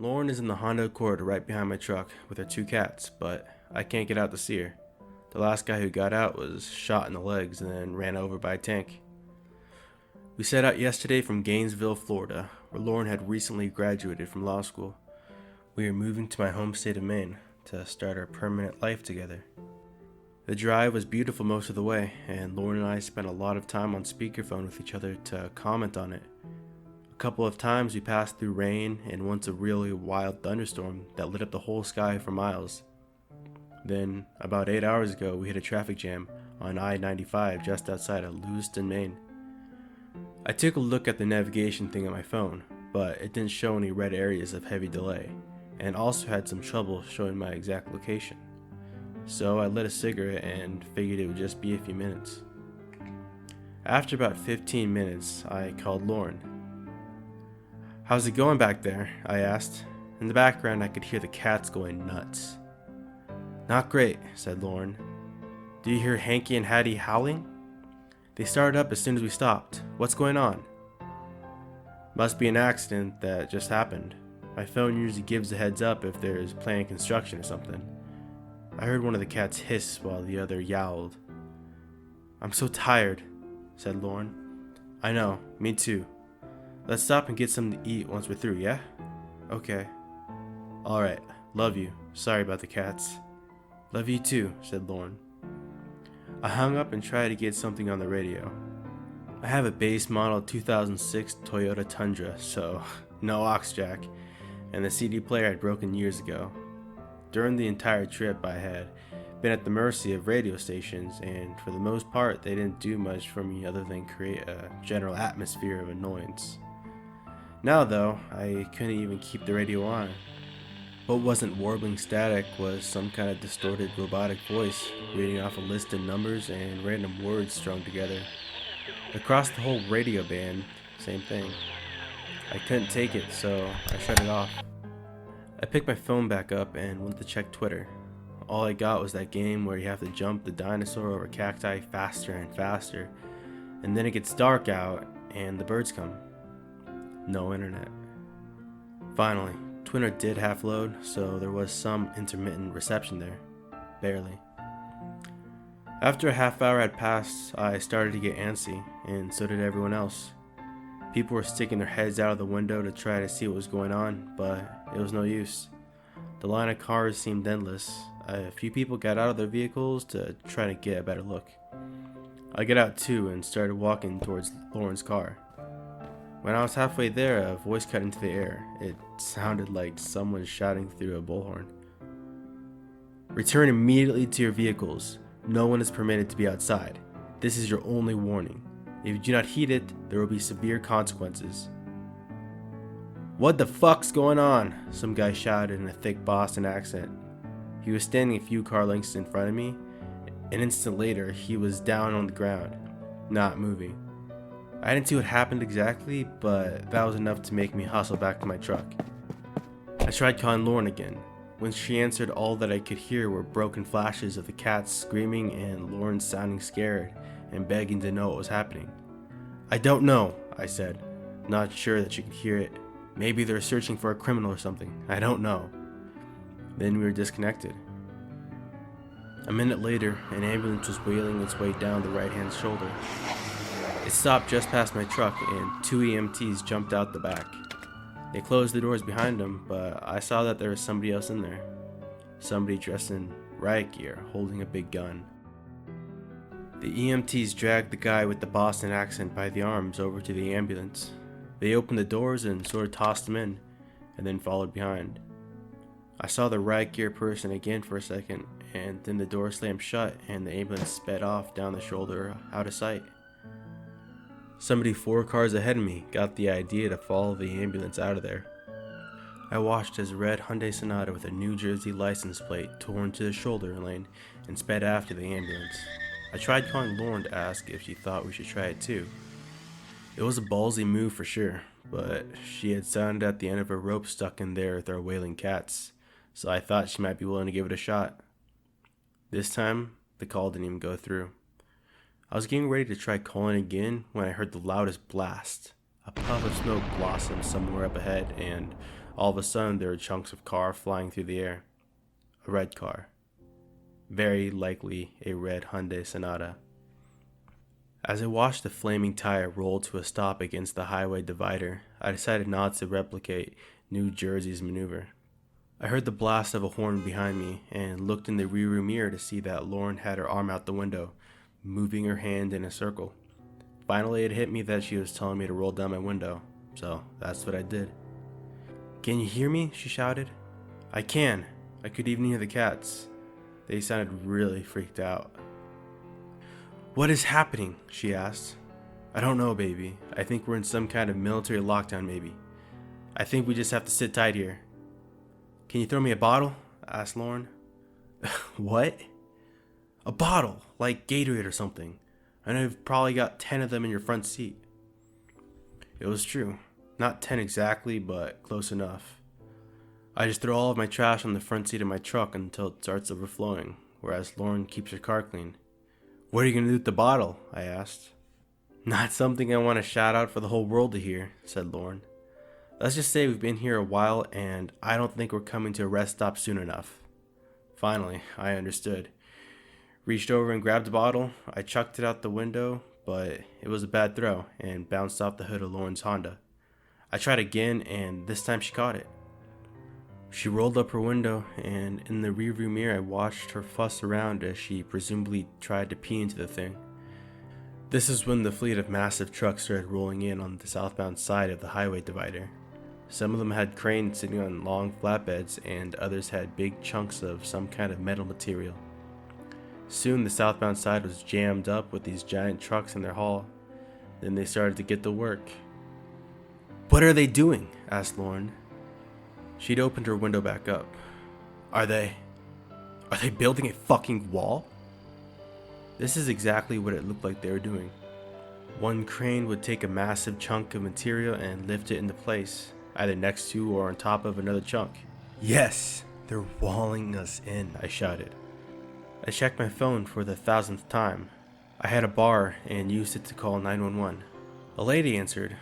Lauren is in the Honda Accord right behind my truck with her two cats, but I can't get out to see her. The last guy who got out was shot in the legs and then ran over by a tank. We set out yesterday from Gainesville, Florida, where Lauren had recently graduated from law school. We are moving to my home state of Maine to start our permanent life together. The drive was beautiful most of the way, and Lauren and I spent a lot of time on speakerphone with each other to comment on it. A couple of times we passed through rain and once a really wild thunderstorm that lit up the whole sky for miles. Then, about 8 hours ago, we hit a traffic jam on I-95 just outside of Lewiston, Maine. I took a look at the navigation thing on my phone, but it didn't show any red areas of heavy delay, and also had some trouble showing my exact location. So I lit a cigarette and figured it would just be a few minutes. After about 15 minutes, I called Lauren. "How's it going back there?" I asked. In the background, I could hear the cats going nuts. "Not great," said Lauren. "Do you hear Hanky and Hattie howling?" "They started up as soon as we stopped. What's going on?" "Must be an accident that just happened. My phone usually gives a heads up if there's planned construction or something. I heard one of the cats hiss while the other yowled." "I'm so tired," said Lauren. "I know, me too. Let's stop and get something to eat once we're through, yeah?" "Okay." "Alright, love you. Sorry about the cats." "Love you too," said Lauren. I hung up and tried to get something on the radio. I have a base model 2006 Toyota Tundra, so no aux jack, and the CD player had broken years ago. During the entire trip I had been at the mercy of radio stations, and for the most part they didn't do much for me other than create a general atmosphere of annoyance. Now though, I couldn't even keep the radio on. What wasn't warbling static was some kind of distorted robotic voice reading off a list of numbers and random words strung together. Across the whole radio band, same thing. I couldn't take it, so I shut it off. I picked my phone back up and went to check Twitter. All I got was that game where you have to jump the dinosaur over cacti faster and faster, and then it gets dark out and the birds come. No internet. Finally, Twitter did half load, so there was some intermittent reception there. Barely. After a half hour had passed, I started to get antsy, and so did everyone else. People were sticking their heads out of the window to try to see what was going on, but it was no use. The line of cars seemed endless. A few people got out of their vehicles to try to get a better look. I got out too and started walking towards Lauren's car. When I was halfway there, a voice cut into the air. It sounded like someone shouting through a bullhorn. "Return immediately to your vehicles. No one is permitted to be outside. This is your only warning. If you do not heed it, there will be severe consequences." "What the fuck's going on?" some guy shouted in a thick Boston accent. He was standing a few car lengths in front of me. An instant later, he was down on the ground, not moving. I didn't see what happened exactly, but that was enough to make me hustle back to my truck. I tried calling Lauren again. When she answered, all that I could hear were broken flashes of the cats screaming and Lauren sounding scared and begging to know what was happening. "I don't know," I said, not sure that she could hear it. "Maybe they're searching for a criminal or something. I don't know." Then we were disconnected. A minute later, an ambulance was wheeling its way down the right-hand shoulder. It stopped just past my truck, and two EMTs jumped out the back. They closed the doors behind them, but I saw that there was somebody else in there. Somebody dressed in riot gear, holding a big gun. The EMTs dragged the guy with the Boston accent by the arms over to the ambulance. They opened the doors and sort of tossed him in, and then followed behind. I saw the riot gear person again for a second, and then the door slammed shut and the ambulance sped off down the shoulder out of sight. Somebody 4 cars ahead of me got the idea to follow the ambulance out of there. I watched as a red Hyundai Sonata with a New Jersey license plate tore into the shoulder lane and sped after the ambulance. I tried calling Lauren to ask if she thought we should try it too. It was a ballsy move for sure, but she had sounded at the end of her rope stuck in there with our wailing cats, so I thought she might be willing to give it a shot. This time, the call didn't even go through. I was getting ready to try calling again when I heard the loudest blast. A puff of smoke blossomed somewhere up ahead, and All of a sudden, there were chunks of car flying through the air. A red car. Very likely a red Hyundai Sonata. As I watched the flaming tire roll to a stop against the highway divider, I decided not to replicate New Jersey's maneuver. I heard the blast of a horn behind me and looked in the rearview mirror to see that Lauren had her arm out the window, moving her hand in a circle. Finally, it hit me that she was telling me to roll down my window, so that's what I did. "Can you hear me?" she shouted. "I can. I could even hear the cats." They sounded really freaked out. "What is happening?" she asked. "I don't know, baby. I think we're in some kind of military lockdown, maybe. I think we just have to sit tight here." "Can you throw me a bottle?" asked Lauren. "What?" "A bottle, like Gatorade or something. I know you've probably got 10 of them in your front seat." It was true. Not 10 exactly, but close enough. I just throw all of my trash on the front seat of my truck until it starts overflowing, whereas Lauren keeps her car clean. "What are you going to do with the bottle?" I asked. "Not something I want to shout out for the whole world to hear," said Lauren. "Let's just say we've been here a while and I don't think we're coming to a rest stop soon enough." Finally, I understood. Reached over and grabbed the bottle. I chucked it out the window, but it was a bad throw and bounced off the hood of Lauren's Honda. I tried again, and this time she caught it. She rolled up her window, and in the rearview mirror I watched her fuss around as she presumably tried to pee into the thing. This is when the fleet of massive trucks started rolling in on the southbound side of the highway divider. Some of them had cranes sitting on long flatbeds, and others had big chunks of some kind of metal material. Soon the southbound side was jammed up with these giant trucks in their haul. Then they started to get to work. "What are they doing?" asked Lauren. She'd opened her window back up. Are they building a fucking wall?" This is exactly what it looked like they were doing. One crane would take a massive chunk of material and lift it into place, either next to or on top of another chunk. "Yes, they're walling us in," I shouted. I checked my phone for the 1000th time. I had a bar and used it to call 911. A lady answered.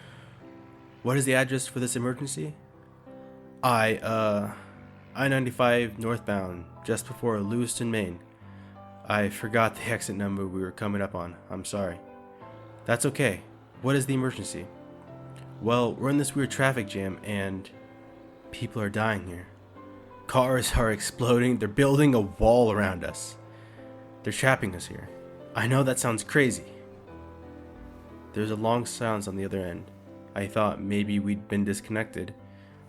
"What is the address for this emergency?" I-95 northbound, just before Lewiston, Maine. I forgot the exit number we were coming up on. I'm sorry." "That's okay. What is the emergency?" "Well, we're in this weird traffic jam and people are dying here. Cars are exploding. They're building a wall around us. They're trapping us here." "I know that sounds crazy." There was a long silence on the other end. I thought maybe we'd been disconnected,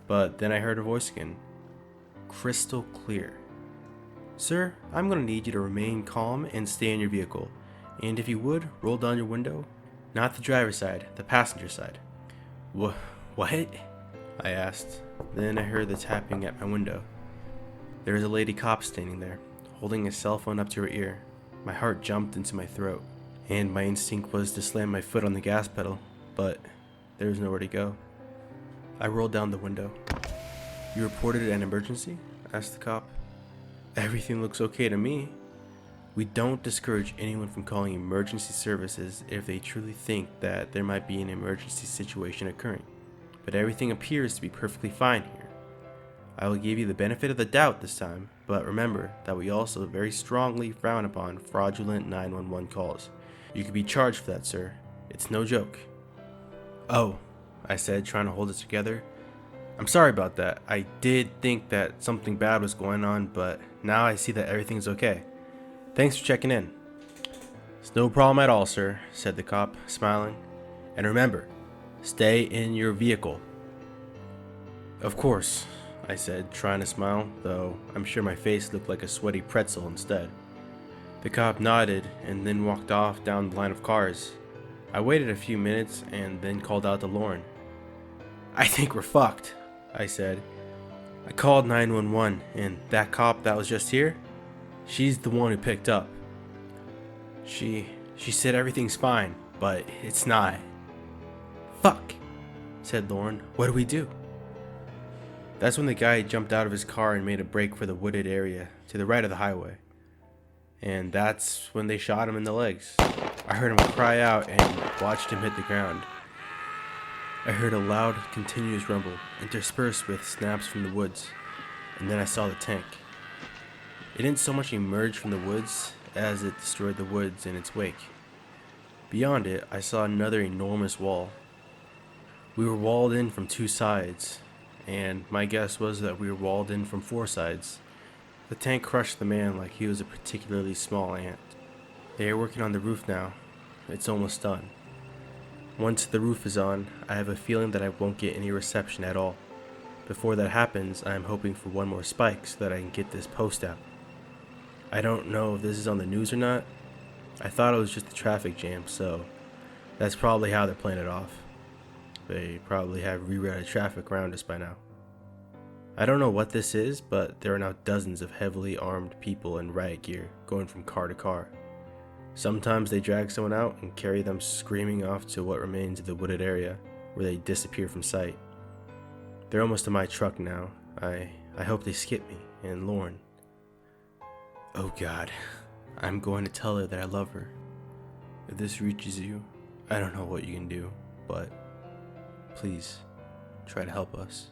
but then I heard her voice again. Crystal clear. "Sir, I'm going to need you to remain calm and stay in your vehicle. And if you would, roll down your window. Not the driver's side, the passenger side." What? I asked. Then I heard the tapping at my window. There was a lady cop standing there, holding a cell phone up to her ear. My heart jumped into my throat, and my instinct was to slam my foot on the gas pedal, but there was nowhere to go. I rolled down the window. "You reported an emergency?" asked the cop. "Everything looks okay to me." We don't discourage anyone from calling emergency services if they truly think that there might be an emergency situation occurring, but everything appears to be perfectly fine here. I will give you the benefit of the doubt this time, but remember that we also very strongly frown upon fraudulent 911 calls. You could be charged for that, sir. It's no joke. "Oh," I said, trying to hold it together. "I'm sorry about that. I did think that something bad was going on, but now I see that everything's okay. Thanks for checking in." "It's no problem at all, sir," said the cop, smiling. "And remember, stay in your vehicle." "Of course," I said, trying to smile, though I'm sure my face looked like a sweaty pretzel instead. The cop nodded and then walked off down the line of cars. I waited a few minutes and then called out to Lauren. "I think we're fucked," I said. "I called 911 and that cop that was just here, she's the one who picked up. She said everything's fine, but it's not." "Fuck," said Lauren. "What do we do?" That's when the guy jumped out of his car and made a break for the wooded area to the right of the highway. And that's when they shot him in the legs. I heard him cry out and watched him hit the ground. I heard a loud, continuous rumble, interspersed with snaps from the woods, and then I saw the tank. It didn't so much emerge from the woods as it destroyed the woods in its wake. Beyond it, I saw another enormous wall. We were walled in from 2 sides, and my guess was that we were walled in from 4 sides. The tank crushed the man like he was a particularly small ant. They are working on the roof now. It's almost done. Once the roof is on, I have a feeling that I won't get any reception at all. Before that happens, I am hoping for one more spike so that I can get this post out. I don't know if this is on the news or not. I thought it was just a traffic jam, so that's probably how they're playing it off. They probably have rerouted traffic around us by now. I don't know what this is, but there are now dozens of heavily armed people in riot gear going from car to car. Sometimes they drag someone out and carry them screaming off to what remains of the wooded area, where they disappear from sight. They're almost to my truck now. I hope they skip me and Lauren. Oh God, I'm going to tell her that I love her. If this reaches you, I don't know what you can do, but please try to help us.